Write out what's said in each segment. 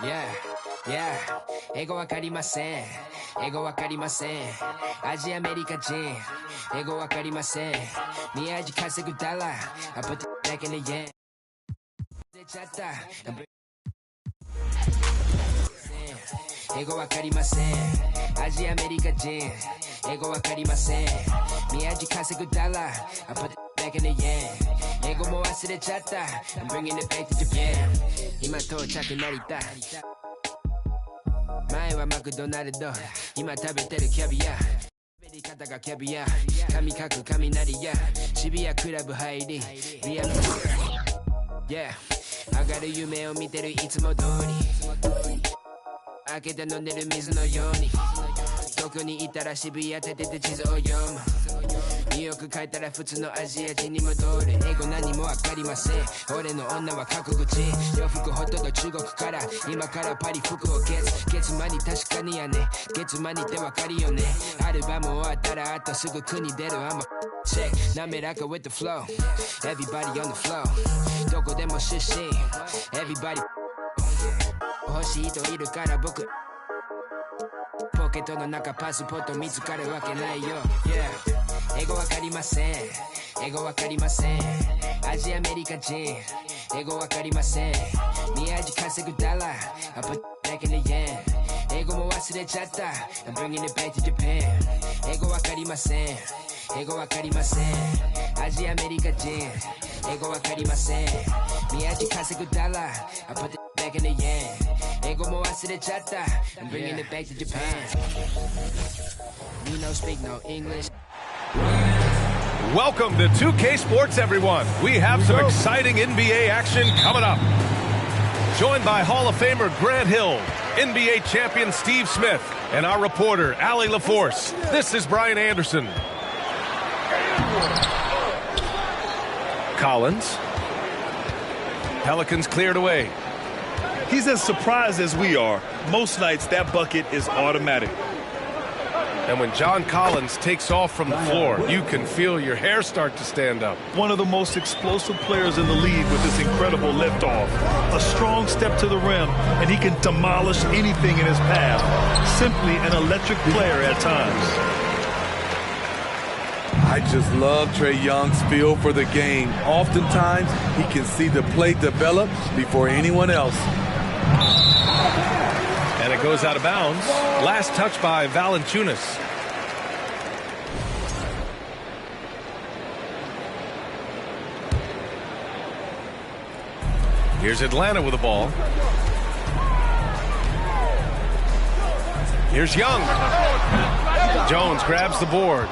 Yeah, yeah. 英語わかりません。英語わかりません。アジアアメリカ人。英語わかりません。宮地稼ぐダラ。I put the back in the yen. 出ちゃった。英語わかりません。アジアアメリカ人。英語わかりません。宮地稼ぐダラ。I put the back in the yen. 英語も忘れちゃった。I'm bringing it back to Japan. 今到着成田。前はマクドナルド。今食べてるキャビア。喋り方がキャビア。神書く雷や。渋谷クラブ入り。リアル。Yeah。上がる夢を見てるいつも通り。開けて飲んでる水のように。どこにいたら渋谷立てて地図を読む。ニューヨーク帰ったら普通のアジア人に戻る。英語何もわかりません。俺の女は韓国人。洋服ほとんど中国から。今からパリ服を月間に確かにやね。月間にってわかるよね。アルバム終わったらあとすぐ国出る。I'm a check 滑らか with the flow. Everybody on the flow. どこでも出身 Everybody 欲しい人いるから僕ポケットの中パスポート見つかるわけないよ、yeah、英語わかりません英語わかりませんアジアアメリカ人英語わかりません宮地稼ぐダラ I put back in the yen 英語も忘れちゃった I'm bringing it back to Japan 英語わかりません英語わかりませんアジアアメリカ人英語わかりません宮地稼ぐダラ I put back in the yen 英語も忘れちゃった I'm bringing it back to Japan We no speak no English Welcome to 2K Sports, everyone. We have some exciting NBA action coming up. Joined by Hall of Famer Grant Hill, NBA champion Steve Smith, and our reporter, Allie LaForce. This is Brian Anderson. Collins. Pelicans cleared away. He's as surprised as we are. Most nights, that bucket is automatic. And when John Collins takes off from the floor, you can feel your hair start to stand up. One of the most explosive players in the league with this incredible liftoff. A strong step to the rim, and he can demolish anything in his path. Simply an electric player at times. I just love Trae Young's feel for the game. Oftentimes, he can see the play develop before anyone else. And it goes out of bounds. Last touch by Valanciunas. Here's Atlanta with the ball. Here's Young. Jones grabs the board.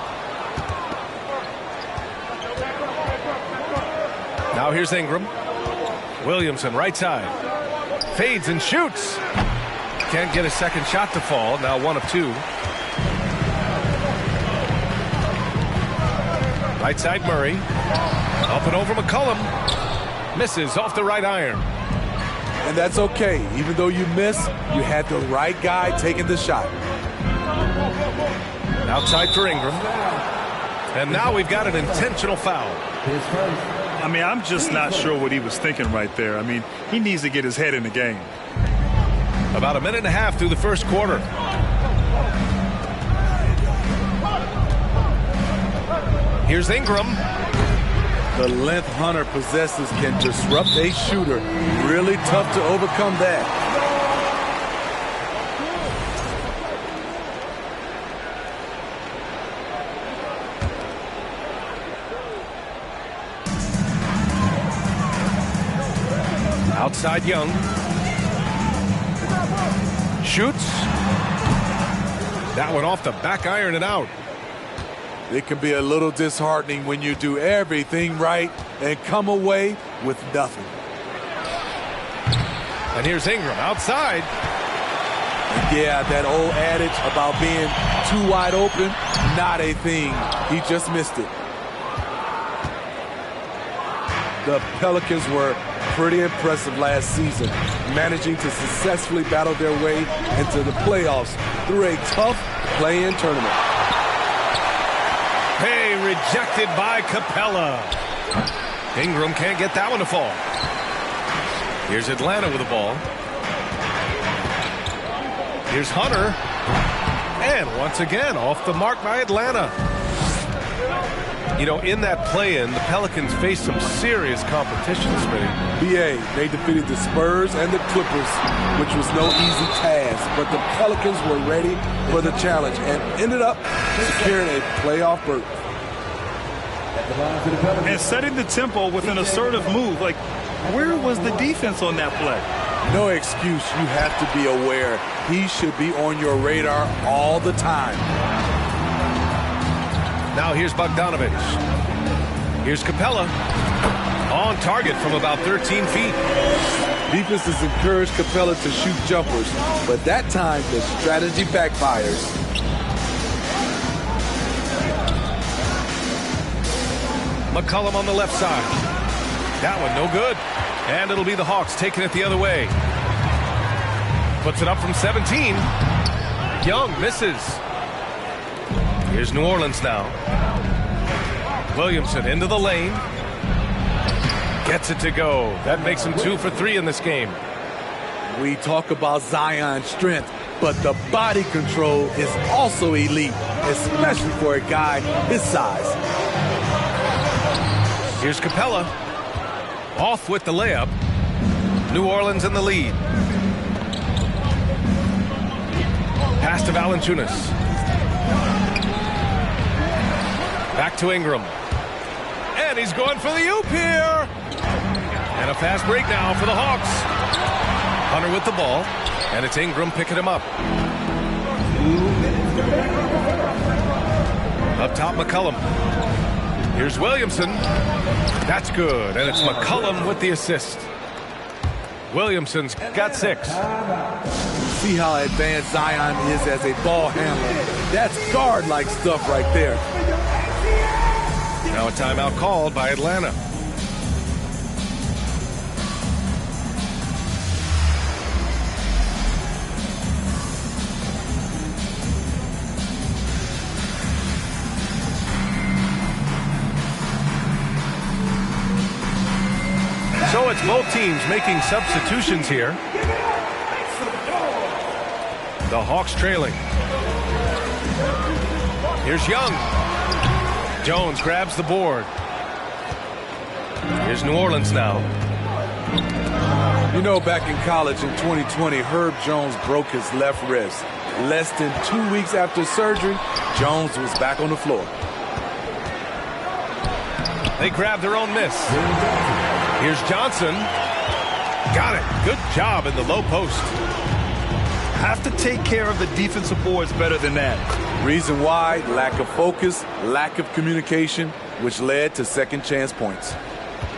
Now here's Ingram. Williamson, right side. Fades and shoots. Can't get a second shot to fall. Now 1 of 2. Right side Murray. Up and over McCollum. Misses off the right iron. And that's okay. Even though you miss, you had the right guy taking the shot. Outside for Ingram. And now we've got an intentional foul. I mean, I'm just not sure what he was thinking right there. I mean, he needs to get his head in the game. About a minute and a half through the first quarter. Here's Ingram. The length Hunter possesses can disrupt a shooter. Really tough to overcome that. Outside Young. Shoots. That one off the back iron and out. It can be a little disheartening when you do everything right and come away with nothing. And here's Ingram outside. Yeah, that old adage about being too wide open, not a thing. He just missed it. The Pelicans were pretty impressive last season, managing to successfully battle their way into the playoffs through a tough play-in tournament. Hey, rejected by Capella. Ingram can't get that one to fall. Here's Atlanta with the ball. Here's Hunter. And once again, off the mark by Atlanta. You know, in that play-in, the Pelicans faced some serious competition, Smitty. BA, they defeated the Spurs and the Clippers, which was no easy task. But the Pelicans were ready for the challenge and ended up securing a playoff berth. And setting the tempo with an assertive move. Like, where was the defense on that play? No excuse. You have to be aware. He should be on your radar all the time. Now here's Bogdanovich. Here's Capella. On target from about 13 feet. Defenses encourage Capella to shoot jumpers, but that time the strategy backfires. McCollum on the left side. That one no good. And it'll be the Hawks taking it the other way. Puts it up from 17. Young misses. Here's New Orleans now. Williamson into the lane. Gets it to go. That makes him 2 for 3 in this game. We talk about Zion's strength, but the body control is also elite, especially for a guy his size. Here's Capella. Off with the layup. New Orleans in the lead. Pass to Valanciunas. Back to Ingram. And he's going for the oop here. And a fast break now for the Hawks. Hunter with the ball. And it's Ingram picking him up. Up top, McCollum. Here's Williamson. That's good. And it's McCollum with the assist. Williamson's got 6. See how advanced Zion is as a ball handler. That's guard-like stuff right there. Now a timeout called by Atlanta. So it's both teams making substitutions here. The Hawks trailing. Here's Young. Jones grabs the board. Here's New Orleans now. You know, back in college in 2020, Herb Jones broke his left wrist. Less than 2 weeks after surgery, Jones was back on the floor. They grab their own miss. Here's Johnson. Got it. Good job in the low post. Have to take care of the defensive boards better than that. Reason why? Lack of focus, lack of communication, which led to second chance points.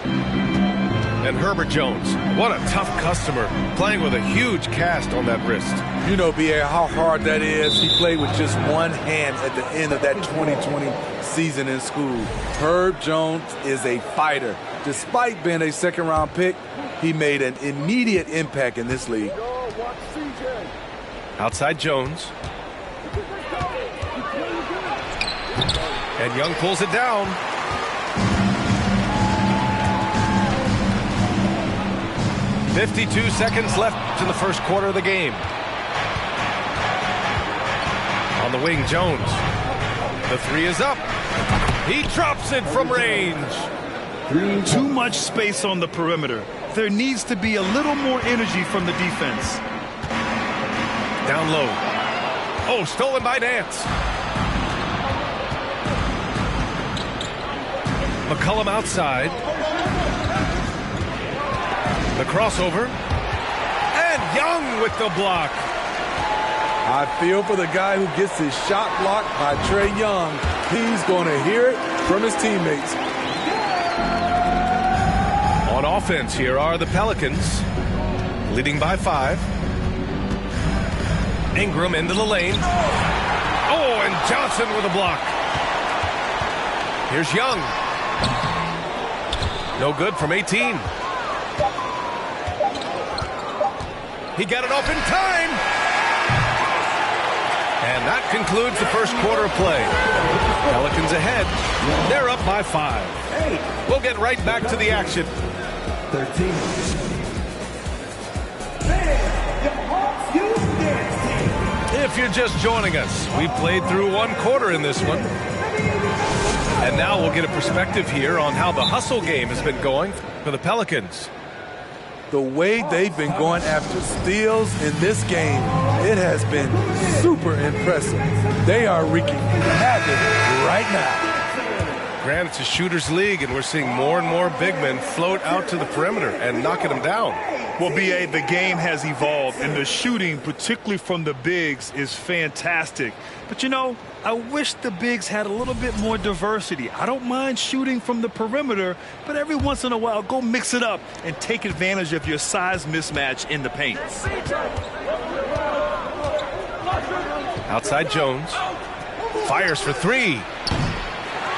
And Herbert Jones, what a tough customer, playing with a huge cast on that wrist. You know, B.A., how hard that is. He played with just one hand at the end of that 2020 season in school. Herb Jones is a fighter. Despite being a second-round pick, he made an immediate impact in this league. Outside Jones. And Young pulls it down. "52 seconds left in the first quarter of the game." On the wing, Jones. The 3 is up. He drops it from range. Too much space on the perimeter. There needs to be a little more energy from the defense. Down low. Oh, stolen by Nance. McCollum outside. The crossover. And Young with the block. I feel for the guy who gets his shot blocked by Trae Young. He's going to hear it from his teammates. On offense, here are the Pelicans, leading by 5. Ingram into the lane. Oh, and Johnson with a block. Here's Young. No good from 18. He got it off in time. And that concludes the first quarter of play. Pelicans ahead. They're up by 5. We'll get right back to the action. 13. If you're just joining us, we played through one quarter in this one. And now we'll get a perspective here on how the hustle game has been going for the Pelicans. The way they've been going after steals in this game, it has been super impressive. They are wreaking havoc right now. Grant, it's a shooter's league, and we're seeing more and more big men float out to the perimeter and knocking them down. Well, B.A., the game has evolved, and the shooting, particularly from the bigs, is fantastic. But, you know, I wish the bigs had a little bit more diversity. I don't mind shooting from the perimeter, but every once in a while, go mix it up and take advantage of your size mismatch in the paint. Outside Jones. Fires for 3.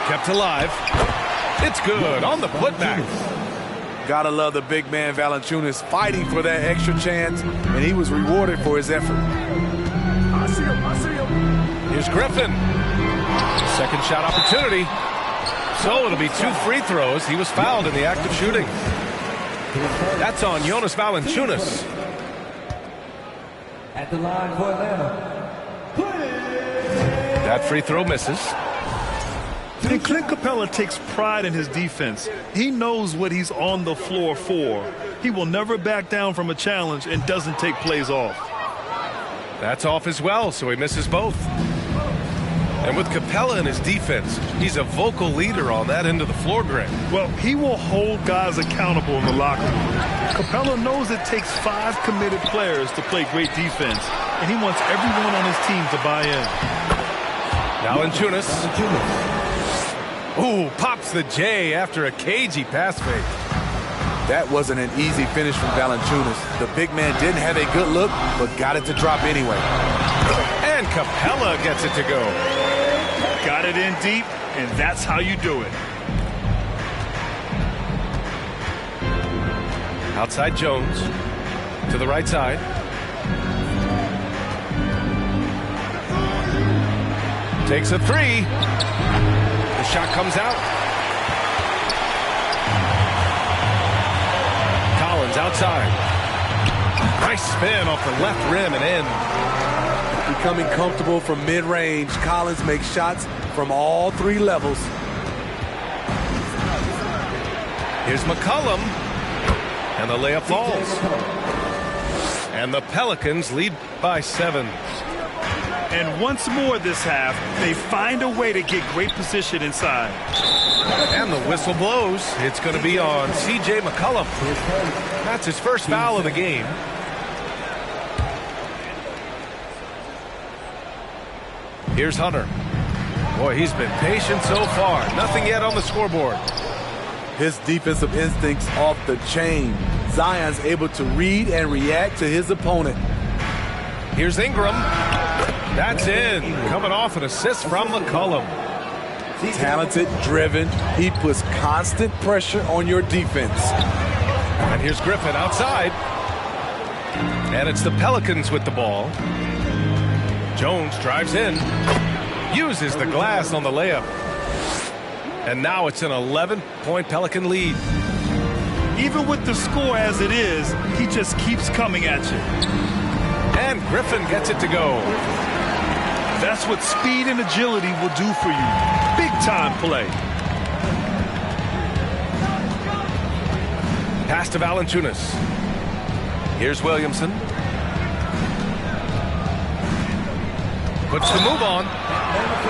Kept alive. It's good on the putback. Gotta love the big man Valanciunas fighting for that extra chance, and he was rewarded for his effort. Here's Griffin. Second shot opportunity. So it'll be 2 free throws. He was fouled in the act of shooting. That's on Jonas Valanciunas. At the line for Atlanta. That free throw misses. And Clint Capella takes pride in his defense. He knows what he's on the floor for. He will never back down from a challenge and doesn't take plays off. That's off as well, so he misses both. And with Capella in his defense, he's a vocal leader on that end of the floor, Grant. Well, he will hold guys accountable in the locker room. Capella knows it takes 5 committed players to play great defense, and he wants everyone on his team to buy in. Valanciunas. Ooh, pops the J after a cagey pass fake. That wasn't an easy finish from Valanciunas. The big man didn't have a good look, but got it to drop anyway. And Capella gets it to go. Got it in deep, and that's how you do it. Outside Jones. To the right side. Takes a 3. The shot comes out. Collins outside. Nice spin off the left rim and in. Becoming comfortable from mid-range, Collins makes shots from all 3 levels. Here's McCollum. And the layup falls. And the Pelicans lead by 7. And once more this half, they find a way to get great position inside. And the whistle blows. It's going to be on C.J. McCollum. That's his first foul of the game. Here's Hunter. Boy, he's been patient so far. Nothing yet on the scoreboard. His defensive instincts off the chain. Zion's able to read and react to his opponent. Here's Ingram. That's in. Coming off an assist from McCollum. Talented, driven. He puts constant pressure on your defense. And here's Griffin outside. And it's the Pelicans with the ball. Jones drives in. Uses the glass on the layup. And now it's an 11-point Pelican lead. Even with the score as it is, he just keeps coming at you. And Griffin gets it to go. That's what speed and agility will do for you. Big-time play. Pass to Valanciunas. Here's Williamson. Puts the move on.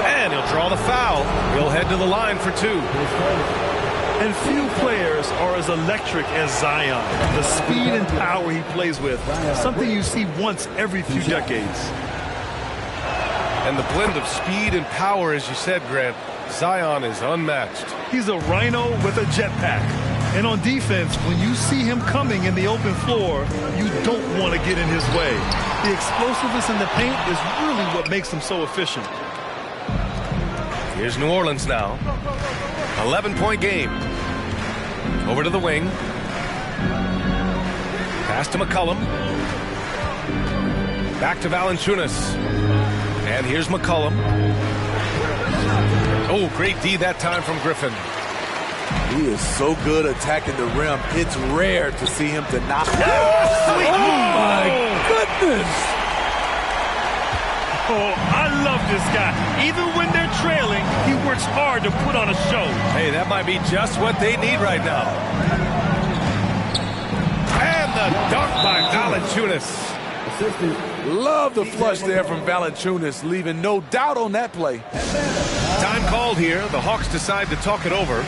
And he'll draw the foul. He'll head to the line for 2. And few players are as electric as Zion. The speed and power he plays with, something you see once every few decades. And the blend of speed and power, as you said, Grant, Zion is unmatched. He's a rhino with a jetpack. And on defense, when you see him coming in the open floor, you don't want to get in his way. The explosiveness in the paint is really what makes him so efficient. Here's New Orleans now. 11-point game. Over to the wing. Pass to McCollum. Back to Valanciunas. And here's McCollum. Oh, great D that time from Griffin. He is so good attacking the rim. It's rare to see him to knock. Sweet move. My goodness. Oh, I love this guy. Even when they're trailing, he works hard to put on a show. Hey, that might be just what they need right now. And the dunk by Valanciunas. Love the flush there from Valanciunas, leaving no doubt on that play. Time called here. The Hawks decide to talk it over.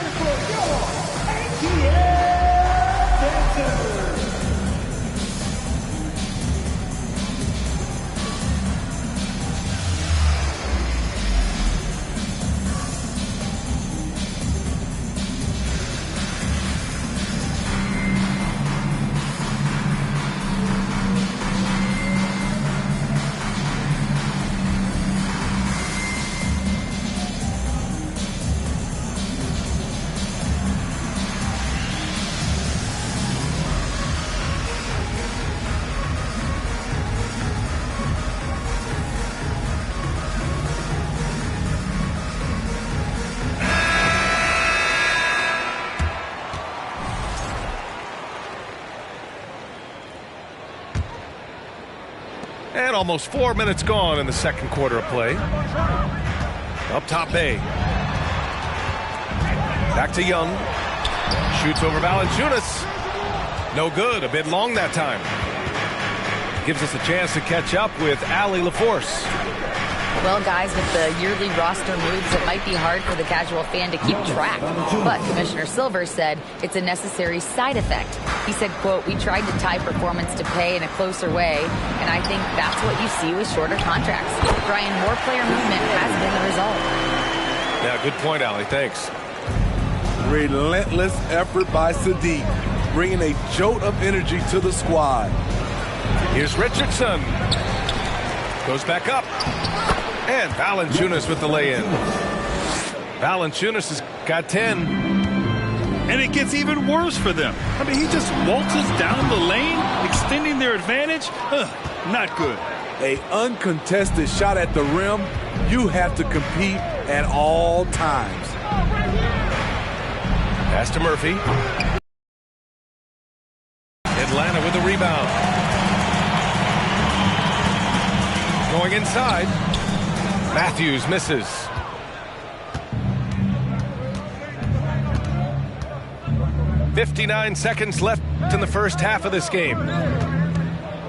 And almost 4 minutes gone in the second quarter of play. Up top, Bay. Back to Young. Shoots over Valanciunas. No good. A bit long that time. Gives us a chance to catch up with Allie LaForce. Well, guys, with the yearly roster moves, it might be hard for the casual fan to keep track. But Commissioner Silver said it's a necessary side effect. He said, quote, "We tried to tie performance to pay in a closer way, and I think that's what you see with shorter contracts." Brian, more player movement has been the result. Yeah, good point, Allie. Thanks. Relentless effort by Sadiq, bringing a jolt of energy to the squad. Here's Richardson. Goes back up. And Valanciunas with the lay-in. Valanciunas has got 10. And it gets even worse for them. I mean, he just waltzes down the lane, extending their advantage. Not good. An uncontested shot at the rim. You have to compete at all times. Pass to Murphy. Atlanta with a rebound. Going inside. Matthews misses. .59 seconds left in the first half of this game.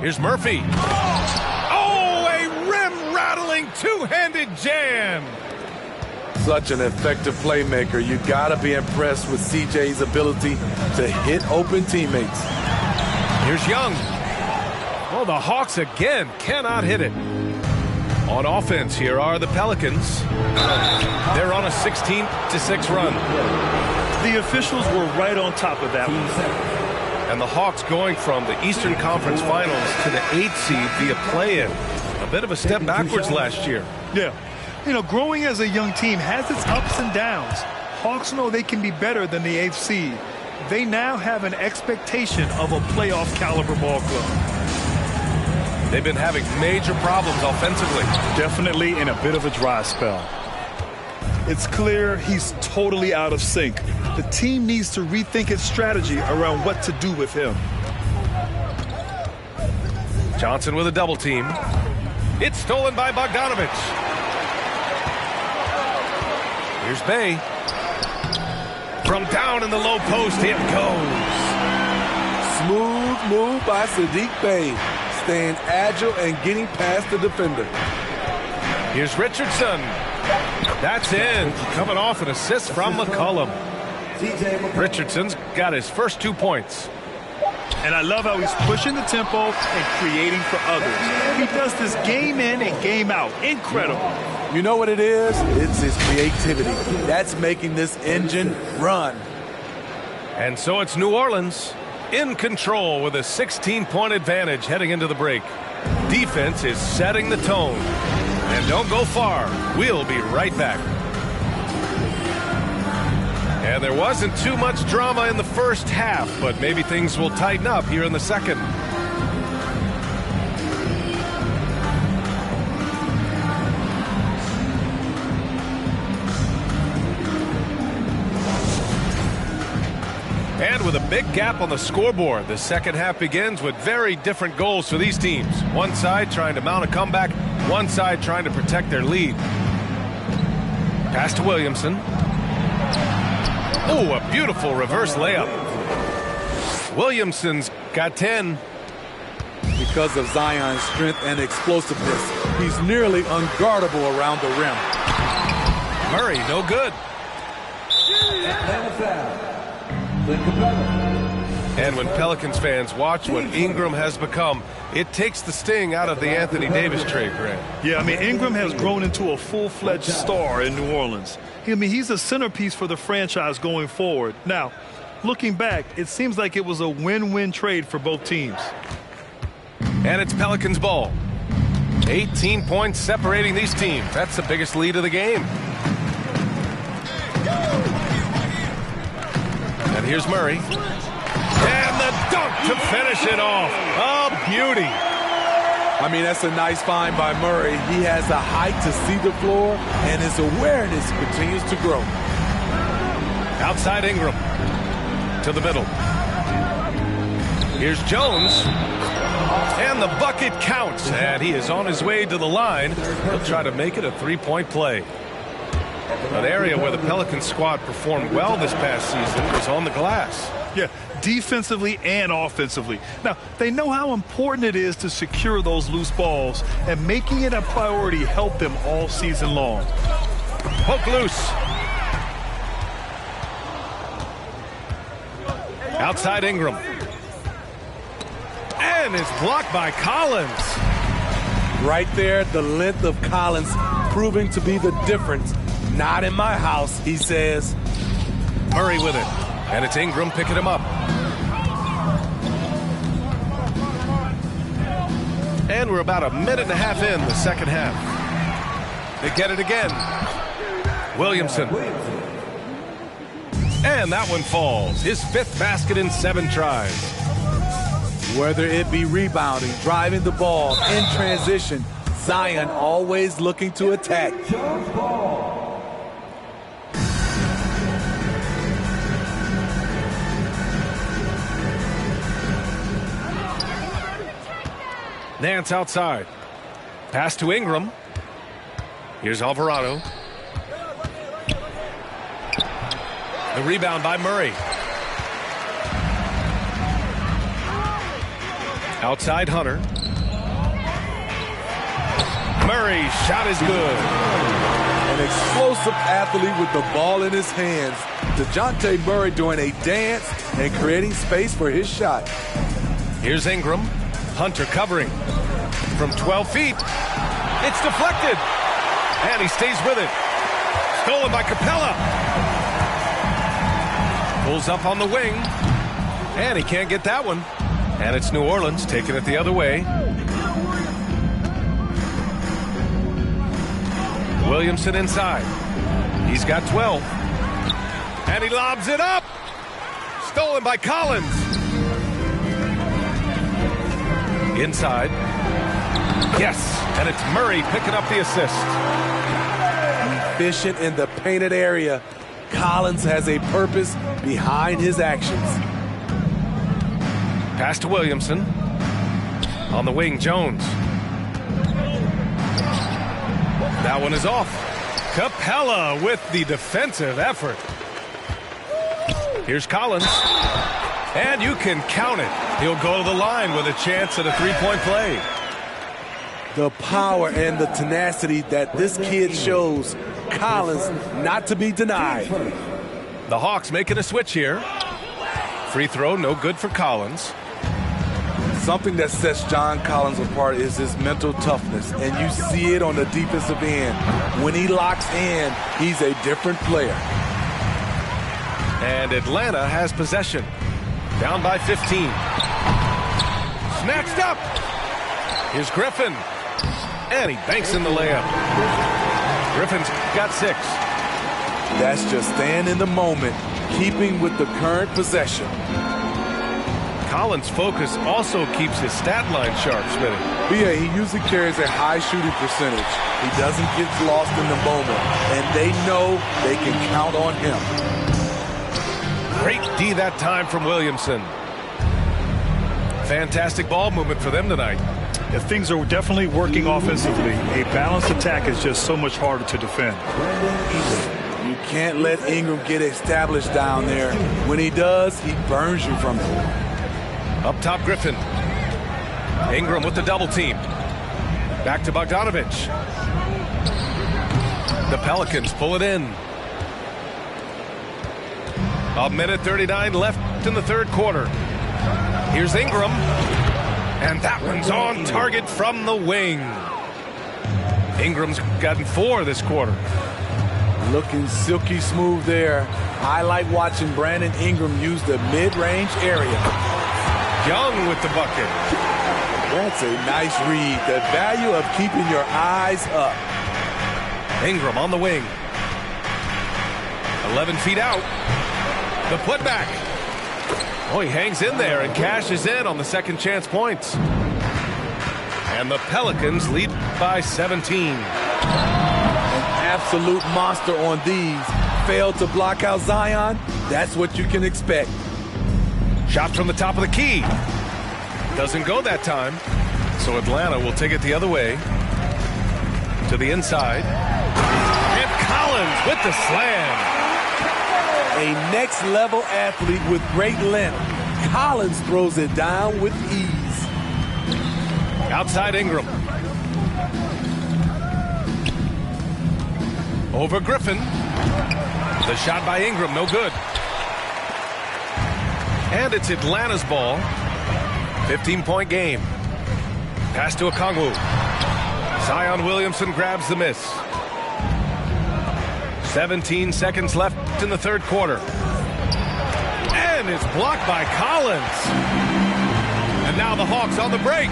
Here's Murphy. Oh, a rim-rattling two-handed jam. Such an effective playmaker. You gotta be impressed with CJ's ability to hit open teammates. Here's Young. Oh, the Hawks again cannot hit it. On offense, here are the Pelicans. They're on a 16-6 run. The officials were right on top of that one. And the Hawks going from the Eastern Conference Finals to the 8th seed via play-in. A bit of a step backwards last year. Yeah. You know, growing as a young team has its ups and downs. Hawks know they can be better than the 8th seed. They now have an expectation of a playoff caliber ball club. They've been having major problems offensively. Definitely in a bit of a dry spell. It's clear he's totally out of sync. The team needs to rethink its strategy around what to do with him. Johnson with a double team. It's stolen by Bogdanovic. Here's Bay. From down in the low post, it goes. Smooth move by Sadiq Bey, staying agile and getting past the defender. Here's Richardson. That's in. Coming off an assist from McCollum. Richardson's got his first 2 points. And I love how he's pushing the tempo and creating for others. He does this game in and game out. Incredible. You know what it is? It's his creativity. That's making this engine run. And so it's New Orleans in control with a 16-point advantage heading into the break. Defense is setting the tone. And don't go far. We'll be right back. And there wasn't too much drama in the first half, but maybe things will tighten up here in the second. end with a big gap on the scoreboard. The second half begins with very different goals for these teams. One side trying to mount a comeback, one side trying to protect their lead. Pass to Williamson. Oh, a beautiful reverse layup. Williamson's got 10. Because of Zion's strength and explosiveness, he's nearly unguardable around the rim. Murray, no good. And when Pelicans fans watch what Ingram has become, it takes the sting out of the Anthony Davis trade, Grant. Yeah, I mean, Ingram has grown into a full-fledged star in New Orleans. I mean, he's a centerpiece for the franchise going forward. Now, looking back, it seems like it was a win-win trade for both teams. And it's Pelicans ball. 18 points separating these teams. That's the biggest lead of the game. And here's Murray. And the dunk to finish it off. A beauty. I mean, that's a nice find by Murray. He has the height to see the floor, and his awareness continues to grow. Outside Ingram. To the middle. Here's Jones. And the bucket counts. And he is on his way to the line. He'll try to make it a three-point play. An area where the Pelicans squad performed well this past season was on the glass. Yeah, defensively and offensively. Now, they know how important it is to secure those loose balls, and making it a priority helped them all season long. Poke loose. Outside Ingram. And it's blocked by Collins. Right there, the length of Collins proving to be the difference. Not in my house, he says. Murray with it. And it's Ingram picking him up. And we're about a minute and a half in the second half. They get it again. Williamson. And that one falls. His fifth basket in 7 tries. Whether it be rebounding, driving the ball, in transition, Zion always looking to attack. Nance outside. Pass to Ingram. Here's Alvarado. The rebound by Murray. Outside Hunter. Murray's shot is good. An explosive athlete with the ball in his hands. DeJounte Murray doing a dance and creating space for his shot. Here's Ingram. Hunter covering from 12 feet. It's deflected. And he stays with it. Stolen by Capella. Pulls up on the wing. And he can't get that one. And it's New Orleans taking it the other way. Williamson inside. He's got 12. And he lobs it up. Stolen by Collins. Inside. Yes, and it's Murray picking up the assist. Efficient in the painted area. Collins has a purpose behind his actions. Pass to Williamson. On the wing, Jones. That one is off. Capella with the defensive effort. Here's Collins. And you can count it. He'll go to the line with a chance at a three-point play. The power and the tenacity that this kid shows. Collins not to be denied. The Hawks making a switch here. Free throw, no good for Collins. Something that sets John Collins apart is his mental toughness, and you see it on the defensive end. When he locks in, he's a different player. And Atlanta has possession. Down by 15. Snatched up. Here's Griffin. And he banks in the layup. Griffin's got 6. That's just staying in the moment, keeping with the current possession. Collins' focus also keeps his stat line sharp, Smitty. BA, he usually carries a high shooting percentage. He doesn't get lost in the moment, and they know they can count on him. Great D that time from Williamson. Fantastic ball movement for them tonight. Yeah, things are definitely working offensively. A balanced attack is just so much harder to defend. You can't let Ingram get established down there. When he does, he burns you from it. Up top, Griffin. Ingram with the double team. Back to Bogdanovich. The Pelicans pull it in. 1:39 left in the third quarter. Here's Ingram. And that one's on target from the wing. Ingram's gotten 4 this quarter. Looking silky smooth there. I like watching Brandon Ingram use the mid-range area. Young with the bucket. That's a nice read. The value of keeping your eyes up. Ingram on the wing. 11 feet out. The putback. Oh, he hangs in there and cashes in on the second chance points. And the Pelicans lead by 17. An absolute monster on these. Failed to block out Zion. That's what you can expect. Shot from the top of the key. Doesn't go that time. So Atlanta will take it the other way. To the inside. And Collins with the slam. A next-level athlete with great length. Collins throws it down with ease. Outside Ingram. Over Griffin. The shot by Ingram, no good. And it's Atlanta's ball. 15-point game. Pass to Okongwu. Zion Williamson grabs the miss. 17 seconds left in the third quarter. And it's blocked by Collins. And now the Hawks on the break.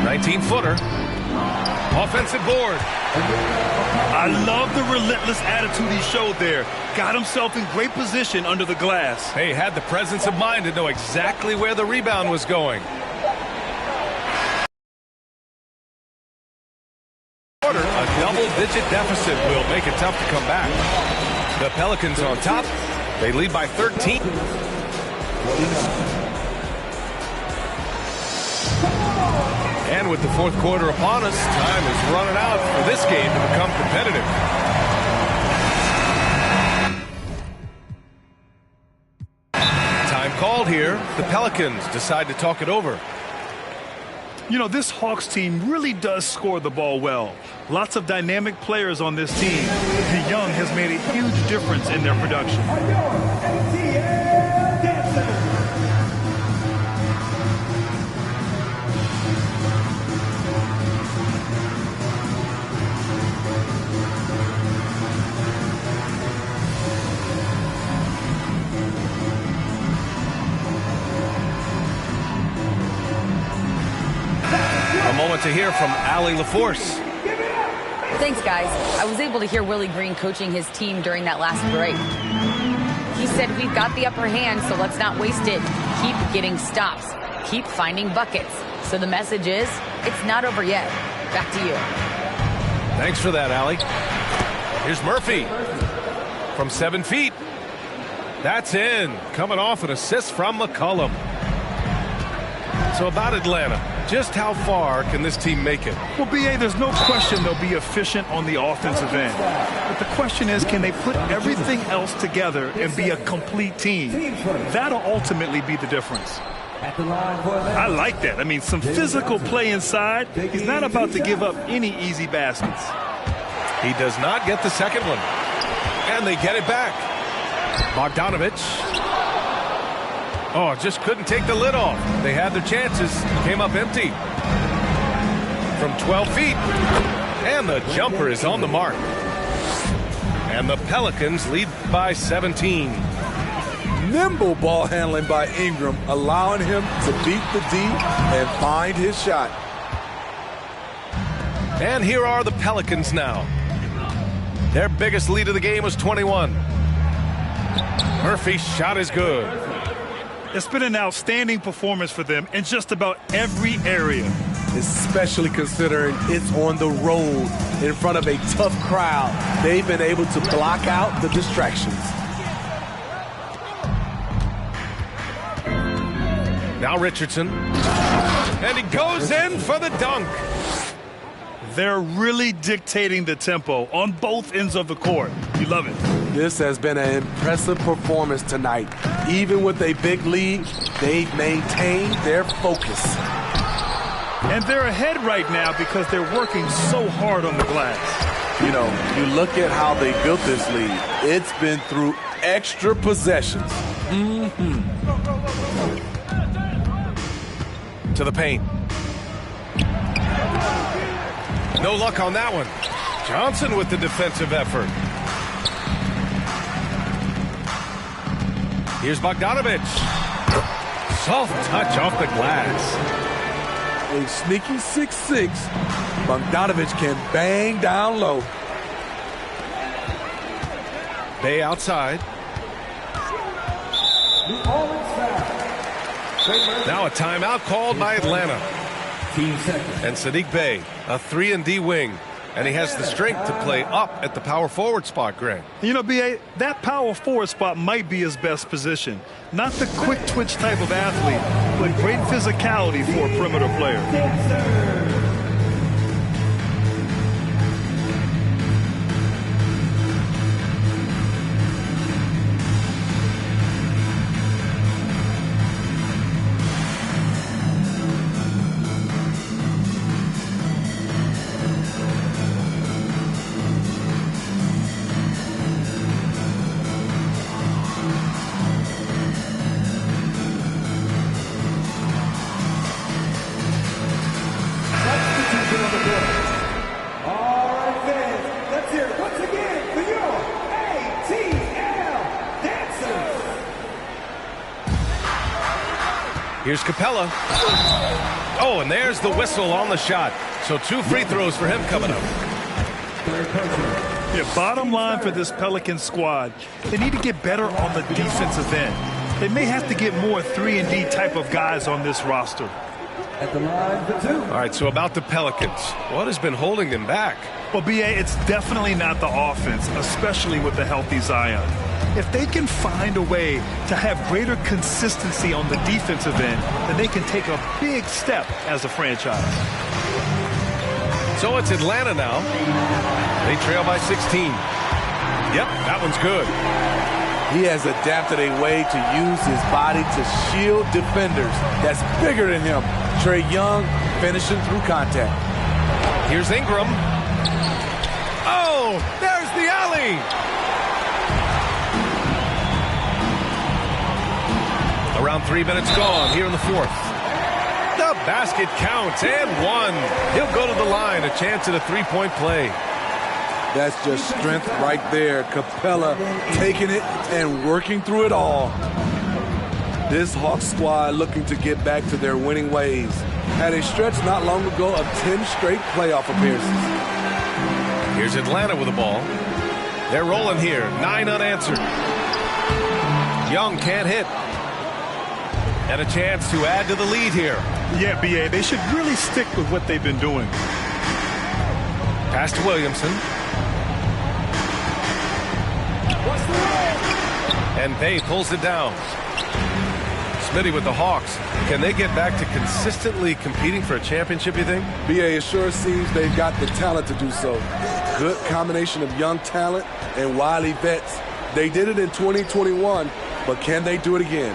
19-footer. Offensive board. I love the relentless attitude he showed there. Got himself in great position under the glass. Hey, had the presence of mind to know exactly where the rebound was going. A double-digit deficit will make it tough to come back. The Pelicans on top. They lead by 13. And with the fourth quarter upon us, time is running out for this game to become competitive. Time called here. The Pelicans decide to talk it over. You know, this Hawks team really does score the ball well. Lots of dynamic players on this team. The young has made a huge difference in their production. A moment to hear from Allie LaForce. Thanks, guys. I was able to hear Willie Green coaching his team during that last break. He said, we've got the upper hand, so let's not waste it. Keep getting stops. Keep finding buckets. So the message is, it's not over yet. Back to you. Thanks for that, Allie. Here's Murphy from 7 feet. That's in. Coming off an assist from McCollum. So about Atlanta, just how far can this team make it? Well, B.A., there's no question they'll be efficient on the offensive end. But the question is, can they put everything else together and be a complete team? That'll ultimately be the difference. I like that. I mean, some physical play inside. He's not about to give up any easy baskets. He does not get the second one. And they get it back. Bogdanovich. Oh, just couldn't take the lid off. They had their chances. Came up empty. From 12 feet. And the jumper is on the mark. And the Pelicans lead by 17. Nimble ball handling by Ingram, allowing him to beat the D and find his shot. And here are the Pelicans now. Their biggest lead of the game was 21. Murphy's shot is good. It's been an outstanding performance for them in just about every area. Especially considering it's on the road in front of a tough crowd. They've been able to block out the distractions. Now Richardson. And he goes in for the dunk. They're really dictating the tempo on both ends of the court. You love it. This has been an impressive performance tonight. Even with a big lead, they've maintained their focus. And they're ahead right now because they're working so hard on the glass. You know, you look at how they built this lead. It's been through extra possessions. To the paint. No luck on that one. Johnson with the defensive effort. Here's Bogdanovic. Soft touch off the glass. A sneaky 6'6". Bogdanovic can bang down low. Bey outside. Now a timeout called by Atlanta. And Saddiq Bey, a 3-and-D wing. And he has the strength to play up at the power forward spot, Greg. You know, B.A., that power forward spot might be his best position. Not the quick twitch type of athlete, but great physicality for a perimeter player. Here's Capella. Oh, and there's the whistle on the shot. So 2 free throws for him coming up. Yeah, bottom line for this Pelican squad, they need to get better on the defensive end. They may have to get more 3-and-D type of guys on this roster. At the line for 2. All right, so about the Pelicans. What has been holding them back? Well, B.A., it's definitely not the offense, especially with the healthy Zion. If they can find a way to have greater consistency on the defensive end, then they can take a big step as a franchise. So it's Atlanta now. They trail by 16. Yep, that one's good. He has adapted a way to use his body to shield defenders that's bigger than him. Trae Young finishing through contact. Here's Ingram. Oh, there's the alley. Around 3 minutes gone here in the fourth. The basket counts and one. He'll go to the line, a chance at a three-point play. That's just strength right there. Capella taking it and working through it all. This Hawks squad looking to get back to their winning ways. Had a stretch not long ago of 10 straight playoff appearances. Here's Atlanta with the ball. They're rolling here, 9 unanswered. Young can't hit. And a chance to add to the lead here. Yeah, B.A., they should really stick with what they've been doing. Pass to Williamson. And Bey pulls it down. Smitty with the Hawks. Can they get back to consistently competing for a championship, you think? BA, it sure seems they've got the talent to do so. Good combination of young talent and wily vets. They did it in 2021, but can they do it again?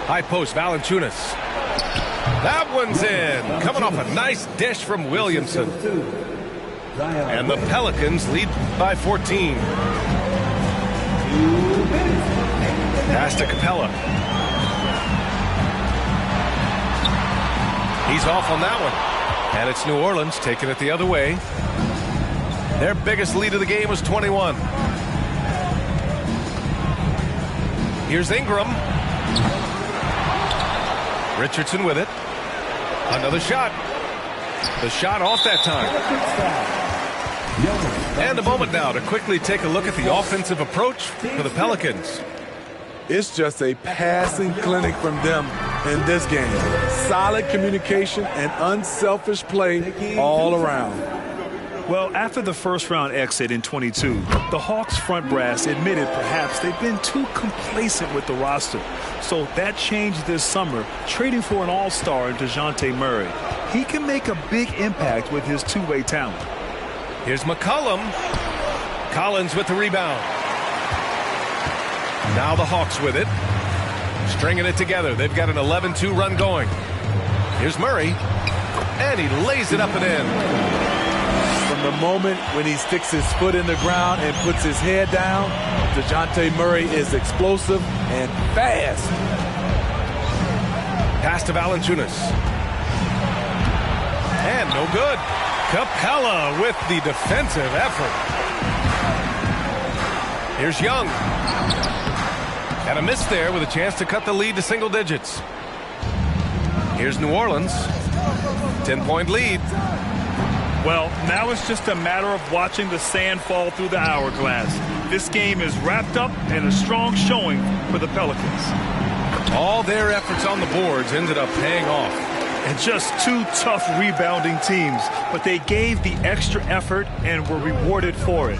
High post, Valanciunas. That one's in. Coming off a nice dish from Williamson. And the Pelicans lead by 14. Pass to Capella. He's off on that one. And it's New Orleans taking it the other way. Their biggest lead of the game was 21. Here's Ingram. Richardson with it. Another shot. The shot off that time. And a moment now to quickly take a look at the offensive approach for the Pelicans. It's just a passing clinic from them in this game. Solid communication and unselfish play all around. Well, after the first-round exit in 22, the Hawks front brass admitted perhaps they've been too complacent with the roster. So that changed this summer, trading for an all-star in DeJounte Murray. He can make a big impact with his two-way talent. Here's McCollum. Collins with the rebound. Now the Hawks with it. Stringing it together. They've got an 11-2 run going. Here's Murray. And he lays it up and in. From the moment when he sticks his foot in the ground and puts his head down, DeJounte Murray is explosive and fast. Pass to Valanciunas. And no good. Capella with the defensive effort. Here's Young. And a miss there with a chance to cut the lead to single digits. Here's New Orleans. 10-point lead. Well, now it's just a matter of watching the sand fall through the hourglass. This game is wrapped up and a strong showing for the Pelicans. All their efforts on the boards ended up paying off. And just two tough rebounding teams, but they gave the extra effort and were rewarded for it.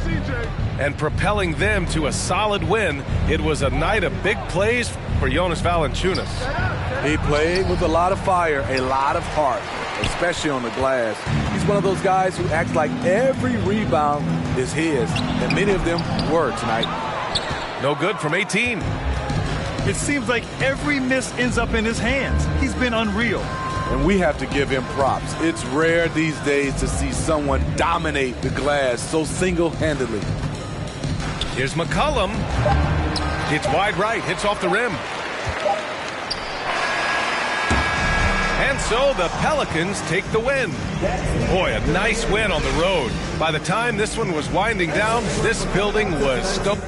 And propelling them to a solid win, it was a night of big plays for Jonas Valanciunas. He played with a lot of fire, a lot of heart, especially on the glass. He's one of those guys who acts like every rebound is his, and many of them were tonight. No good from 18. It seems like every miss ends up in his hands. He's been unreal. And we have to give him props. It's rare these days to see someone dominate the glass so single-handedly. Here's McCollum. It's wide right, hits off the rim. And so the Pelicans take the win. Boy, a nice win on the road. By the time this one was winding down, this building was stoked.